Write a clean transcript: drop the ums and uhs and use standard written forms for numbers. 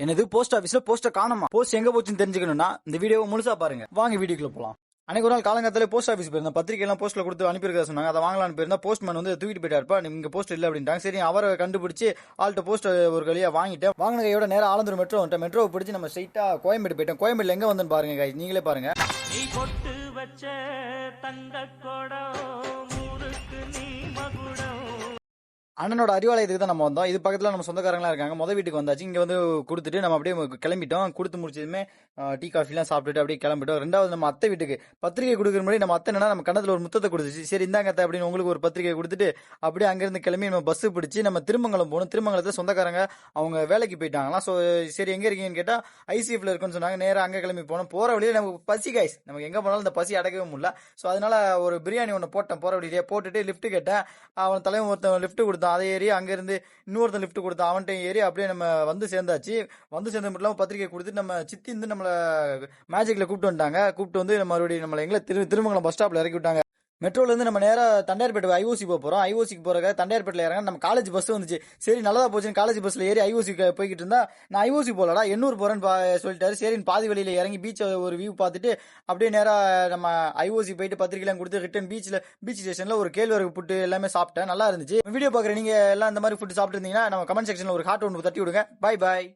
என்னது போஸ்ட் ஆபீஸ்ல போஸ்ட காணோமா? போஸ்ட் எங்க போச்சுன்னு தெரிஞ்சுக்கணும்னா இந்த வீடியோவை முழுசா பாருங்க. வாங்க வீடியோக்குள்ள போலாம். அன்னைக்கு ஒரு நாள் காலங்காத்தாலே போஸ்ட் ஆஃபீஸ் போயிருந்தேன். பத்திரிகை எல்லாம் போஸ்ட்ல கொடுத்து அனுப்பியிருக்கா சொன்னாங்க. அதை வாங்கலான்னு போயிருந்தா போஸ்ட்மேன் வந்து தூக்கிட்டு போயிட்டாருப்பா, நீங்க போஸ்ட் இல்ல அப்படின்ட்டாங்க. சரி, அவரை கண்டுபிடிச்சு ஆள்கிட்ட போஸ்ட் ஒரு வழியா வாங்கிட்டேன். வாங்கின கையோட நேரம் ஆலந்தூர் மெட்ரோ வந்துட்டேன். மெட்ரோவை பிடிச்சி நம்ம ஸ்ட்ரைட்டா கோயம்பேடு போயிட்டோம். கோயம்பேடுல எங்க வந்து பாருங்க guys, நீங்களே பாருங்க. நீ பொட்டு வச்ச தங்க கொடம் ஊருக்கு நீ மகுடம். அண்ணனோட அறிவாலயத்துக்கு தான் நம்ம வந்தோம். இது பக்கத்துல நம்ம சொந்தக்காரங்களா இருக்காங்க. முத வீட்டுக்கு வந்தாச்சு. இங்க வந்து கொடுத்துட்டு நம்ம அப்படியே கிளம்பிட்டோம். கொடுத்து முடிச்சதுமே டீ காஃபி எல்லாம் சாப்பிட்டுட்டு அப்படியே கிளம்பிட்டோம். ரெண்டாவது நம்ம அத்தை வீட்டுக்கு பத்திரிகை கொடுக்குற முன்னாடி நம்ம அத்தை என்னன்னா நம்ம கண்ணத்துல ஒரு முத்தத்தை கொடுத்துச்சு. சரி இந்தாங்க அத்தை அப்படின்னு உங்களுக்கு ஒரு பத்திரிகை கொடுத்துட்டு அப்படியே அங்கிருந்து கிளம்பி நம்ம பஸ் பிடிச்சி நம்ம திருமங்கலம் போகணும். திருமங்கலத்துல சொந்தக்காரங்க அவங்க வேலைக்கு போயிட்டாங்களாம். ஸோ சரி எங்க இருக்கீங்கன்னு கேட்டா ஐசிஎஃப்ல இருக்குன்னு சொன்னாங்க. நேரம் அங்க கிளம்பி போனோம். போற வழியில நமக்கு பசி கைஸ், நமக்கு எங்க போனாலும் இந்த பசி அடக்கவே முடியல. ஸோ அதனால ஒரு பிரியாணி ஒன்று போட்டேன். போற வழியிலேயே போட்டுட்டு லிஃப்ட் கேட்டேன். அவன் தலைவன் ஒருத்தன் லிஃப்ட் கொடுத்தான். அதை ஏறி அங்க இருந்து இன்னொருத்தன் லிஃப்ட் கொடுத்தான். அவன்கிட்ட ஏறி அப்படியே நம்ம வந்து சேர்ந்தாச்சு. வந்து சேர்ந்த மட்டும் இல்லாம பத்திரிகை கொடுத்துட்டு நம்ம சித்தி வந்து நம்மள மேஜிக்ல கூப்பிட்டு வந்துட்டாங்க. கூப்பிட்டு வந்து நம்ம மறுபடியும் நம்மள எங்களை திருமங்கலம் பஸ் ஸ்டாப்ல இறக்கி விட்டாங்க. மெட்ரோல இருந்து நம்ம நேரா தண்டையார்பேட்டை ஐஓசி போறோம். ஐஓசிக்கு போறதுக்காக தண்டையார்பேட்டில் இறங்க நம்ம காலேஜ் பஸ் வந்துச்சு. சரி நல்லதா போச்சுன்னு காலேஜ் பஸ்ல ஏறி ஐஓசி போய்கிட்டு இருந்தா நான் ஐஓசி போலடா எண்ணூர் போறேன்னு சொல்லிட்டாரு. சரி பாதி வழியில இறங்கி பீச் ஒரு வியூ பார்த்துட்டு அப்படியே நேரா நம்ம ஐஓசி போயிட்டு பத்திரிகைலாம் கொடுத்து ரிட்டன் பீச் ஸ்டேஷன்ல ஒரு கேழ்வரகு புட்டு எல்லாமே சாப்பிட்டேன். நல்லா இருந்துச்சு. வீடியோ பாக்குற நீங்க எல்லாம் இந்த மாதிரி ஃபுட் சாப்பிட்டு இருந்தீங்கன்னா நம்ம கமெண்ட் செக்ஷன்ல ஒரு ஹார்ட் ஒன்று தட்டி விடுங்க. Bye bye.